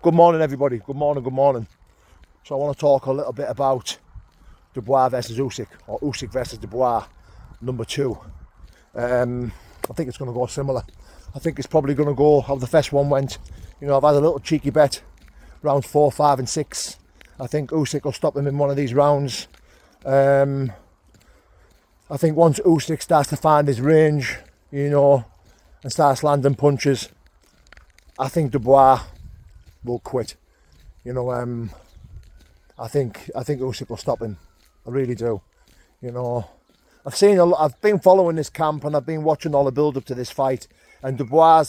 Good morning, everybody. Good morning, good morning. So I want to talk a little bit about Dubois versus Usyk, or Usyk versus Dubois, number 2. I think it's going to go similar. I think it's probably going to go how the first one went. You know, I've had a little cheeky bet, rounds 4, 5 and 6. I think Usyk will stop him in one of these rounds. I think once Usyk starts to find his range, you know, and starts landing punches, I think Dubois will quit. You know, I think Usyk will stop him. I really do. You know, I've been following this camp and I've been watching all the build up to this fight. And Daniel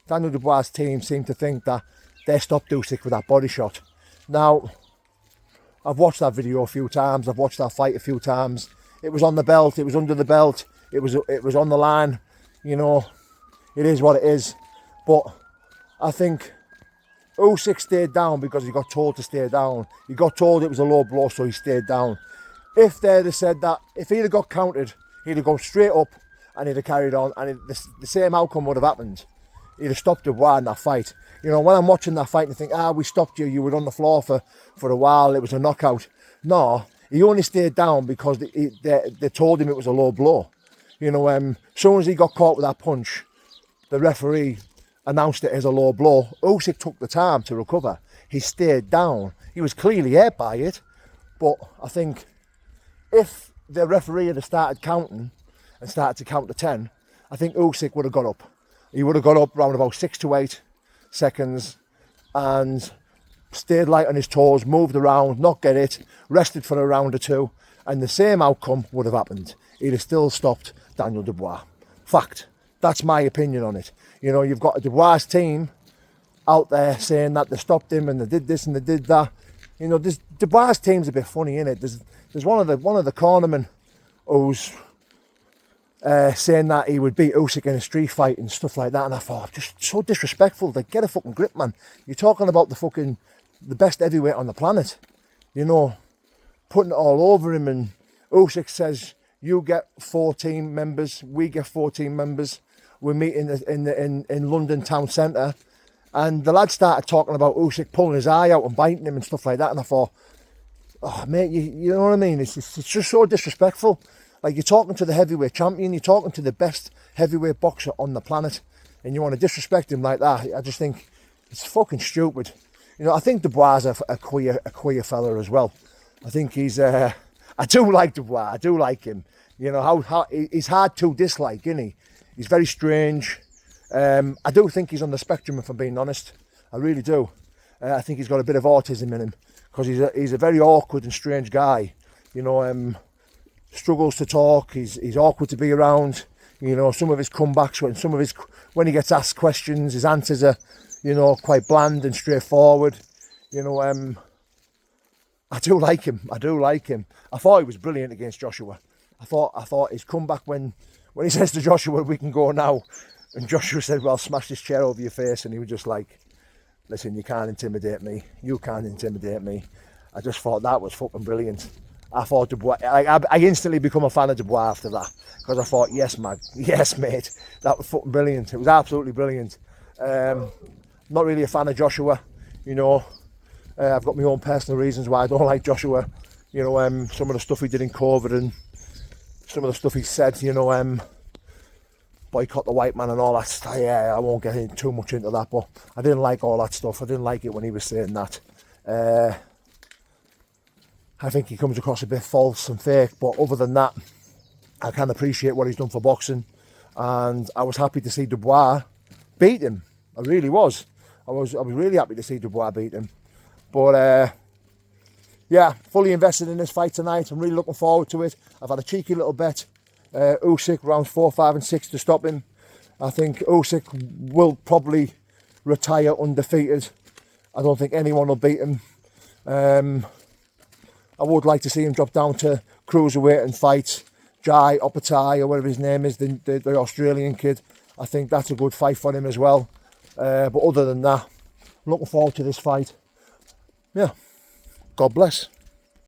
Dubois' team seem to think that they stopped Usyk with that body shot. Now, I've watched that video a few times. I've watched that fight a few times. It was on the belt. It was under the belt. It was on the line. You know, it is what it is. But I think Usyk stayed down because he got told to stay down. He got told it was a low blow, so he stayed down. If they'd have said that, if he'd have got counted, he'd have gone straight up and he'd have carried on, and the same outcome would have happened. He'd have stopped Dubois in that fight. You know, when I'm watching that fight and think, we stopped you, you were on the floor for a while, it was a knockout. No, he only stayed down because they told him it was a low blow. You know, as soon as he got caught with that punch, the referee announced it as a low blow. Usyk took the time to recover. He stayed down. He was clearly hurt by it, but I think if the referee had started counting and started to count to 10, I think Usyk would have got up. He would have got up around about 6 to 8 seconds and stayed light on his toes, moved around, not get it, rested for a round or two, and the same outcome would have happened. He'd have still stopped Daniel Dubois. Fact. That's my opinion on it. You know, you've got a Dubois team out there saying that they stopped him and they did this and they did that. You know, Dubois team's a bit funny, innit? There's one of the cornermen who's saying that he would beat Usyk in a street fight and stuff like that, and I thought, just so disrespectful. Like, get a fucking grip, man. You're talking about the best heavyweight on the planet. You know, putting it all over him, and Usyk says, you get 14 members, we get 14 members. We meet in London town centre, and the lad started talking about Usyk pulling his eye out and biting him and stuff like that, and I thought, oh mate, you know what I mean? It's just so disrespectful. Like, you're talking to the heavyweight champion, you're talking to the best heavyweight boxer on the planet, and you want to disrespect him like that. I just think it's fucking stupid. You know, I think Dubois is a queer fella as well. I think he's I do like Dubois. I do like him. You know, how he's hard to dislike, isn't he? He's very strange. I do think he's on the spectrum, if I'm being honest. I really do. I think he's got a bit of autism in him, because he's a very awkward and strange guy. You know, struggles to talk. He's awkward to be around. You know, some of his comebacks, when he gets asked questions, his answers are, you know, quite bland and straightforward. You know, I do like him. I thought he was brilliant against Joshua. I thought his comeback when he says to Joshua, we can go now, and Joshua said, well, smash this chair over your face, and he was just like, listen, you can't intimidate me. You can't intimidate me. I just thought that was fucking brilliant. I thought Dubois, I instantly become a fan of Dubois after that, because I thought, yes, man, yes, mate, that was fucking brilliant. It was absolutely brilliant. Not really a fan of Joshua, you know. I've got my own personal reasons why I don't like Joshua. You know, some of the stuff he did in COVID and some of the stuff he said, you know, boycott the white man and all that stuff. Yeah, I won't get too much into that, but I didn't like all that stuff. I didn't like it when he was saying that. I think he comes across a bit false and fake, but other than that, I can appreciate what he's done for boxing, and I was happy to see Dubois beat him. I really was. I was really happy to see Dubois beat him. But yeah, fully invested in this fight tonight. I'm really looking forward to it. I've had a cheeky little bet. Usyk rounds 4, 5 and 6 to stop him. I think Usyk will probably retire undefeated. I don't think anyone will beat him. I would like to see him drop down to cruiserweight and fight Jai Opatai, or whatever his name is, the Australian kid. I think that's a good fight for him as well. But other than that, I'm looking forward to this fight. Yeah, God bless.